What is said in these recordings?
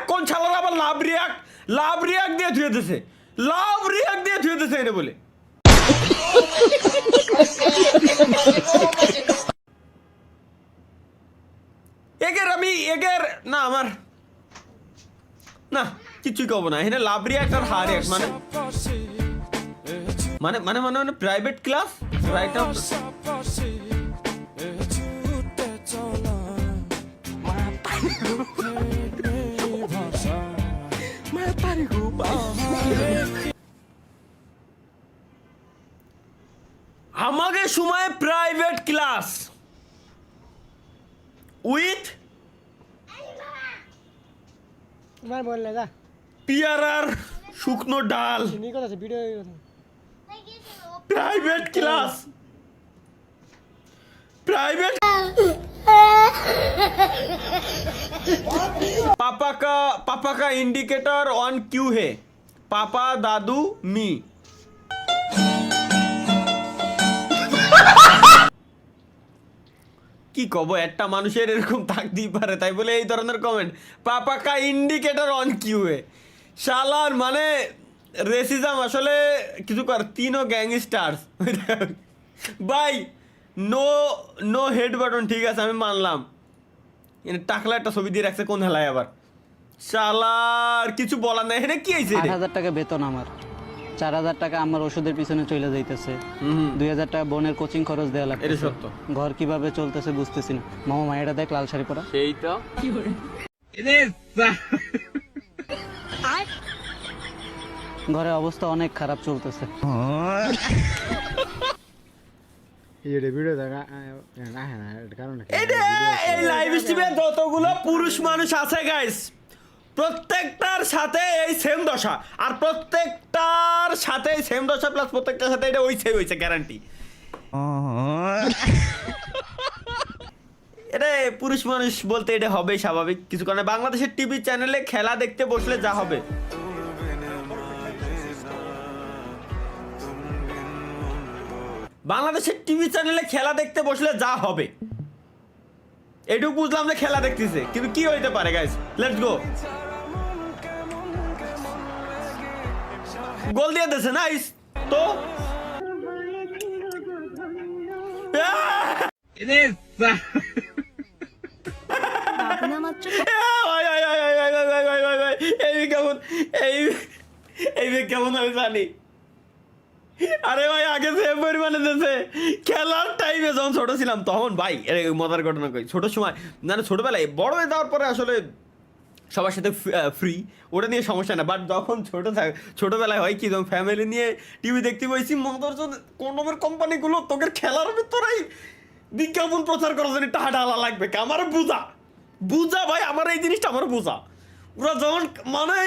এখন ছাড়ার আবার লাভ রিয়াক্ট দিয়ে ধুয়ে দিছে, এটা বলে এগের না আমার না কিছুই কব না। এখানে লাভ রিয়াক্ট আর হার রিয়াক্ট মানে প্রাইভেট ক্লাস রাইট নাও। আমাকে সময় প্রাইভেট ক্লাস উইথ পিয়ারার শুকনো ডাল, প্রাইভেট ক্লাস प्राइवेट पापा का इंडिकेटर ऑन क्यों है? पापा दादू मी। কি কব, একটা মানুষের এরকম থাকতেই পারে, তাই বলে এই ধরনের কমেন্ট। পাপা কা ইন্ডিকেটর অন কিউ হে, শালার মানে রেসিজম আসলে কিছু কর। তিনও গ্যাংস্টার্স ভাই, নো হেড বাটন, ঠিক আছে আমি মানলাম। টাকলা একটা ছবি দিয়ে রাখছে কোন হেলায় আবার, শালার কিছু বলার নাই। এখানে কি হয়েছে? ৮,০০০ টাকা বেতন আমার, ৪,০০০ টাকা আমার ওষুধের পিছনে চলে যাইতেছে, ২,০০০ টাকা বোনের কোচিং খরচ দেওয়া লাগছে। এটা সত্য। ঘর কিভাবে চলতেছে বুঝতেছি না। মামা মায়েরা দেখ লাল শাড়ি পরা, সেই তো ঘরে অবস্থা অনেক খারাপ চলতেছে। এই লাইভ স্ট্রিমে যতগুলো পুরুষ মানুষ আছে গাইস, প্রত্যেকটার সাথে এই সেম দশা, আর প্রত্যেকটার সাথে সেম দশা প্লাস প্রত্যেকটার সাথে এটা হইছে গ্যারান্টি। এটা পুরুষ মানুষ বলতে এটা হবেই স্বাভাবিক, কিছু কারণে। বাংলাদেশের টিভি চ্যানেলে খেলা দেখতে বসলে যা হবে, বাংলাদেশের টিভি চ্যানেলে খেলা দেখতে বসলে যা হবে এটুকু বুঝলাম যে খেলা দেখতেছে, কিন্তু কি হইতে পারে গাইস? Let's go. গোল দিয়ে দিয়েছে, নাইস। তো কেমন আমি জানি। আরে ভাই আগে সেম পরিমাণে দিয়েছে। খেলার টাইমে যখন ছোট ছিলাম তখন ভাই মজার ঘটনা কই, ছোট সময় মানে ছোটবেলায়, বড় হয়ে যাওয়ার পরে আসলে সবার সাথে ফ্রি, ওটা নিয়ে সমস্যা না। বাট যখন ছোটবেলায় হয় কি, যখন ফ্যামিলি নিয়ে টিভি দেখতে পাইছি, মজার জন্য কন্ডমের কোম্পানিগুলো তোকে খেলার ভিতরেই বিজ্ঞাপন প্রচার করার জন্য টাকা ঢালা লাগবে। আমার বুঝা ভাই, আমার এই জিনিসটা আমার বুঝা। ওরা যখন মানে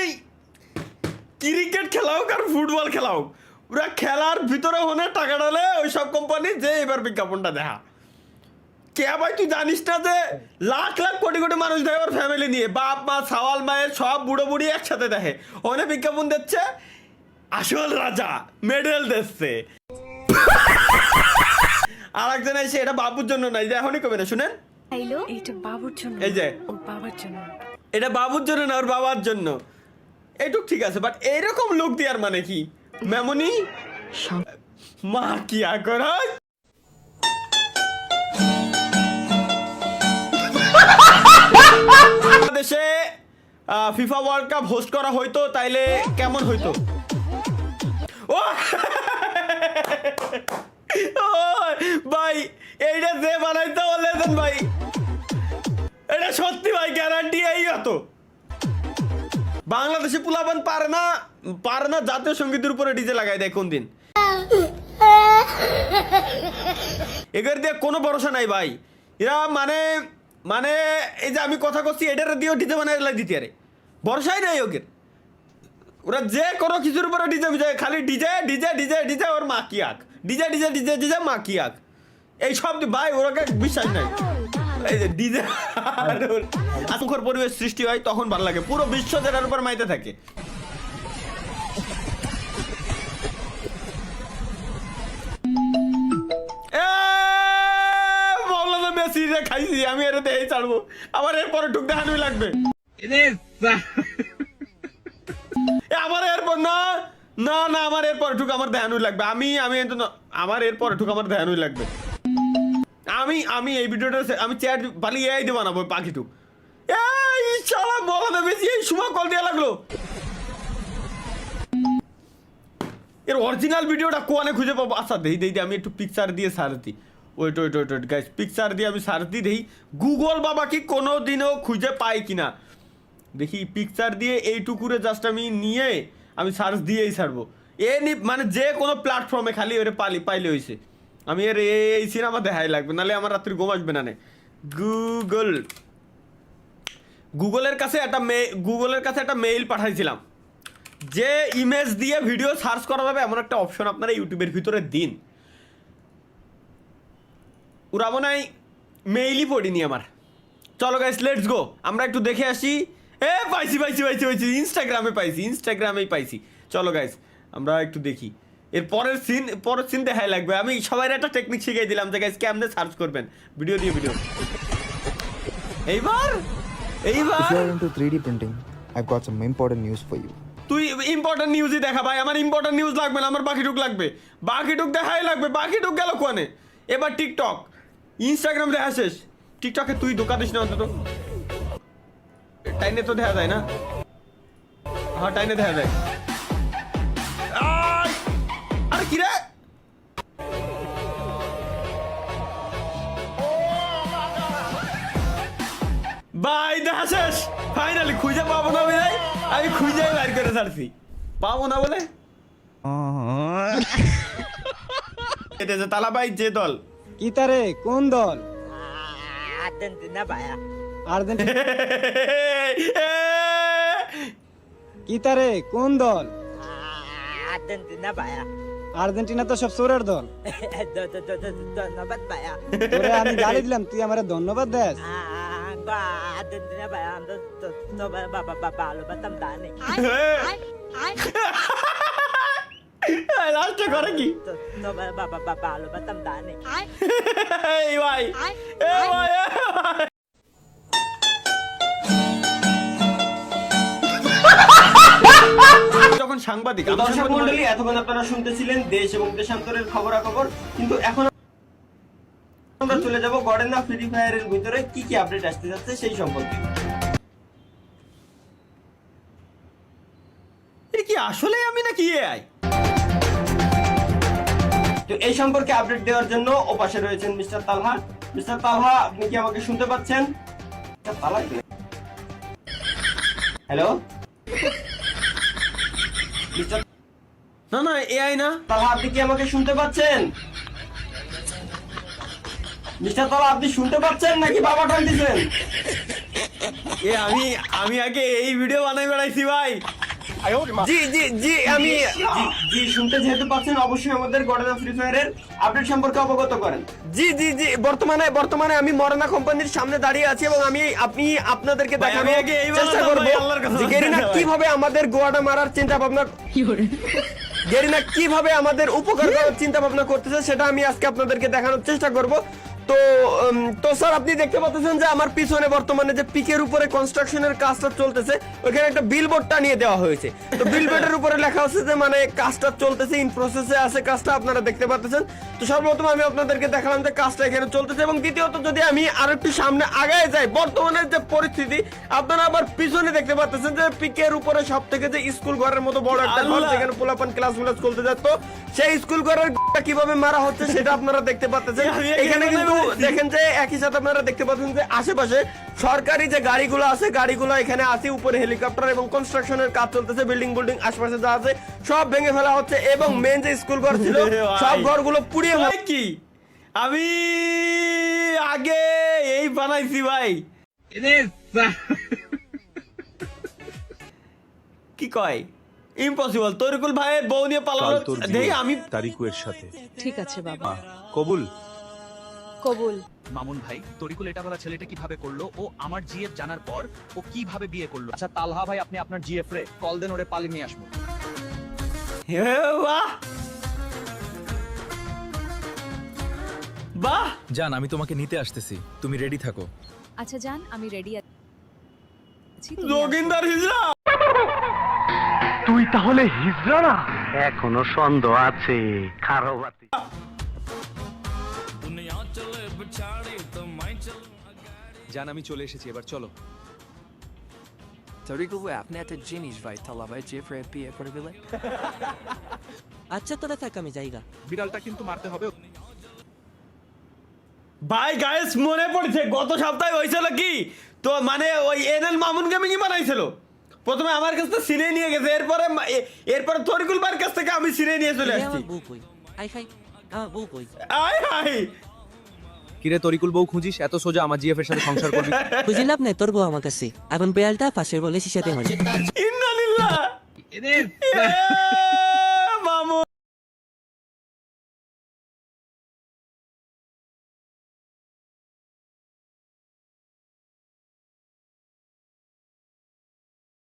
ক্রিকেট খেলা হোক আর ফুটবল খেলা হোক, ওরা খেলার ভিতরে হনে টাকা ঢালে ওই সব কোম্পানি, যে এবার বিজ্ঞাপনটা দেখা। কে ভাই তুই জানিস না যে লাখ লাখ কোটি কোটি মানুষ দেখে ওর ফ্যামিলি নিয়ে, বাপ মা সাওয়াল মায়ের সব বুড়ো বুড়ি একসাথে দেখে, ওখানে বিজ্ঞাপন দিচ্ছে আসল রাজা মেডেল দিচ্ছে। আর একজন এসে এটা বাবুর জন্য নাই, যে এখনই কবে না শুনেন, এটা বাবুর জন্য, এই যে ওর বাবার জন্য, এটা বাবুর জন্য না ওর বাবার জন্য। এইটুক ঠিক আছে, বাট এইরকম লোক দেওয়ার মানে কি? মেমনি মা কি করা দেশে ফিফা ওয়ার্ল্ড কাপ হোস্ট করা হইতো তাইলে কেমন হইতো? ও ভাই এইটা যে বানাইতে বলেছেন ভাই, এটা সত্যি ভাই গ্যারান্টি এই হতো। বাংলাদেশে পুলাবান পারে না জাতীয় সঙ্গীতের উপরে ডিজে লাগাই দেয় কোন দিন। এদের দিয়ে কোনো ভরসা নাই ভাই। এরা মানে এই যে আমি কথা করছি, এটার দিয়েও ডিজে বানাই দিতে আরে ভরসাই নাই ওকে। ওরা যে কোনো কিছুর উপরে ডিজে বুঝে, খালি ডিজে ডিজে ডিজে ডিজে ওর মা কি আঁক, ডিজে ডিজে ডিজে ডিজে মা কি আঁক, এই সব ভাই ওরাকে বিশ্বাস নাই। এই যে ডিজে আতঙ্কর পরিবেশ সৃষ্টি হয়, তখন ভালো লাগে, পুরো বিশ্ব যেটার উপর মাইতে থাকে। খাইছি আমি, এটা দেখে ছাড়বো, আবার এরপরে ঢুক দেখানোই লাগবে। আমার এরপর না না না আমার এরপর ঠুক আমার ধ্যানই লাগবে আমি তো আমার এরপর ঠুক আমার ধ্যানই লাগবে আমি এই ভিডিওটা আমি চ্যাট পালিয়ে এআই দিয়ে বানাবো পাখি টুক এই শালা বলা না বেশি এই সময় কল দেওয়া লাগলো এর অরিজিনাল ভিডিওটা কোয়ানে খুঁজে পাবো আচ্ছা দেই আমি একটু পিকচার দিয়ে সার্চ দিই ওয়েট গাইস পিকচার দিয়ে আমি সার্চ দিই দেখি গুগল বাবা কি কোনো দিনও খুঁজে পাই কিনা দেখি পিকচার দিয়ে এইটুকুরে জাস্ট আমি নিয়ে আমি সার্চ দিয়েই ছাড়বো মানে যে কোনো প্ল্যাটফর্মে খালি ওরে পাইলে হয়েছে আমি এর এই সিনেমা দেখাই লাগবে নাহলে আমার রাত্রি ঘুম আসবে না গুগলের কাছে একটা মেইল পাঠাইছিলাম যে ইমেজ দিয়ে ভিডিও সার্চ করা যাবে এমন একটা অপশন আপনারা ইউটিউবের ভিতরে দিন ওরা মনে হয় মেইলই পড়িনি আমার চলো গাইস লেটস গো আমরা একটু দেখে আসি পাইছি ইনস্টাগ্রামেই পাইছি চলো গাইস আমরা একটু দেখি এর পরের সিন দেখাই লাগবে আমি সবাই একটা টেকনিক শিখিয়ে দিলাম যে গাইস কেমনে সার্চ করবেন ভিডিও এইবার If you are into 3D printing, I've got some important news for you. তুই ইম্পর্টেন্ট নিউজই দেখা ভাই আমার ইম্পর্টেন্ট নিউজ লাগবে না আমার বাকিটুক লাগবে বাকিটুক দেখাই লাগবে বাকিটুক গেল কোনে এবার টিকটক ইনস্টাগ্রাম দেখা শেষ টিকটকে তুই ধোকা দিস না অন্তত টাইনে তো দেখা যায় না হ্যাঁ টাইনে দেখা যায় আরে কি রে ভাই দেখা শেষ ফাইনালি খুঁজে পাবো না ভাই আমি খুঁজে বাইর করে ছাড়ছি পাবো না বলে এতে তালা ভাই যে দল কি তারে কোন দল আর্জেন্টিনা ভাইয়া আর্জেন্টিনা কি তারে কোন দল আর্জেন্টিনা ভাইয়া আর্জেন্টিনা তো সব চোরের দল ধন্যবাদ ভাইয়া তোরে আমি গালি দিলাম তুই আমারে ধন্যবাদ দেস আর্জেন্টিনা ভাইয়া আমরা তোমার বাবা ভালো বাতাম দানে লাস্টে করে কি তোমার বাবা ভালো বাতাম দানে এই ভাই এই ভাই যখন সাংবাদিক দর্শক মণ্ডলী এতক্ষণ আপনারা শুনতেছিলেন দেশ এবং দেশান্তরের খবরাখবর কিন্তু এখন আমরা চলে যাব গডেনা ফ্রি ফায়ারের ভিতরে কি কি আপডেট আসতে যাচ্ছে সেই সম্পর্কে এটা কি আসলে আমি নাকি এআই তো এই সম্পর্কে আপডেট দেওয়ার জন্য ওপাশে রয়েছেন মিস্টার তালহা আপনি কি আমাকে শুনতে পাচ্ছেন হ্যালো না এআই না তালহা আপনি কি আমাকে শুনতে পাচ্ছেন মিস্টার তালহা আপনি শুনতে পাচ্ছেন নাকি বাবা টানতেছেন আমি আগে এই ভিডিও বানাই বেড়াইছি ভাই জি আমি জি শুনতে যেহেতু পাচ্ছেন অবশ্যই আমাদের গডেনা ফ্রি ফায়ারের আপডেট সম্পর্কে অবগত করেন জি বর্তমানে আমি মরনা কোম্পানির সামনে দাঁড়িয়ে আছি এবং আপনি আপনাদেরকে দেখানোর চেষ্টা করব যে গেরিনা কিভাবে আমাদের গোয়াটা মারার চিন্তা ভাবনা গেরিনা কিভাবে আমাদের উপকার করার চিন্তা ভাবনা করতেছে সেটা আমি আজকে আপনাদেরকে দেখানোর চেষ্টা করব তো স্যার আপনি দেখতে পাচ্ছেন যে আমার পিছনে বর্তমানে যে পিকের উপরে কনস্ট্রাকশনের কাজটা চলতেছে ওখানে একটা বিলবোর্ড টানিয়ে দেওয়া হয়েছে তো বিলবোর্ডের উপরে লেখা আছে যে মানে কাজটা চলতেছে ইন প্রসেসে আছে কাজটা আপনারা দেখতে পাচ্ছেন তো সর্বপ্রথম আমি আপনাদেরকে দেখালাম যে কাজটা এখানে চলতেছে এবং দ্বিতীয়ত যদি আমি আরেকটু সামনে আগায় যাই বর্তমানে যে পরিস্থিতি আপনারা আবার পিছনে দেখতে পাচ্ছেন যে পিকের উপরে সব থেকে যে স্কুল ঘরের মতো বড় একটা ঘর যেখানে পোলাপান ক্লাস চলতে যেত সেই স্কুল ঘরের কিভাবে মারা হচ্ছে সেটা আপনারা দেখতে পাচ্ছেন এখানে কিন্তু দেখেন যে একই সাথে আপনারা দেখতে পাচ্ছেন যে আশেপাশে সরকারি যে গাড়িগুলো আছে গাড়িগুলো এখানে আছে উপরে হেলিকপ্টার এবং কনস্ট্রাকশনের কাজ চলতেছে বিল্ডিং আশেপাশে যা আছে সব ভেঙে ফেলা হচ্ছে এবং মেন যে স্কুল ঘর ছিল সব ঘরগুলো পুড়িয়ে কি আমি আগে এই বানাইছি ভাই কি কয় ইম্পসিবল তরিকুল ভাইয়ের বউ নিয়ে পালানো দেখি আমি তারিকুয়ের সাথে ঠিক আছে বাবা কবুল কবুল মামুন ভাই তরিকুল এটা বলা ছেলেটা কিভাবে করলো ও আমার জিএফ জানার পর ও কিভাবে বিয়ে করলো আচ্ছা তালহা ভাই আপনি আপনার জিএফ রে কল দেন ওরে পালি নিয়ে আসবো বাহ জান আমি তোমাকে নিতে আসতেছি তুমি রেডি থাকো আচ্ছা জান আমি রেডি আছি যোগিন্দার হিজড়া তুই তাহলে হিজড়া না? এখনো সন্দেহ আছে, খারবাতি। জান আমি চলে এসেছি, এবার চলো। তরিকুল ভাই আপনি একটা জিনিস ভাই তালা ভাই জেফ্রে বিয়ে করে দিলে। আচ্ছা তোরা থাক আমি জায়গা বিড়ালটা কিন্তু মারতে হবে। ভাই গাইস মনে পড়ছে গত সপ্তাহে হয়েছিল কি, তো মানে ওই এনএল মামুন গেমিং বানাইছিল। প্রথমে আমার কাছ থেকে সিনে নিয়ে গেছে, এরপরে তরিকুল ভাইয়ের কাছ থেকে আমি সিনে নিয়ে চলে আসছি। আমার বউ কই আই খাই আমার বউ কই আয় হাই কিরে তরিকুল বউ খুঁজিস? এত সোজা আমার জিএফ এর সাথে সংসার করবি? বুঝি লাভ নাই তোর বউ আমার কাছে এখন বেয়ালটা পাশের বলে শিশাতে হয় ইন্নালিল্লাহ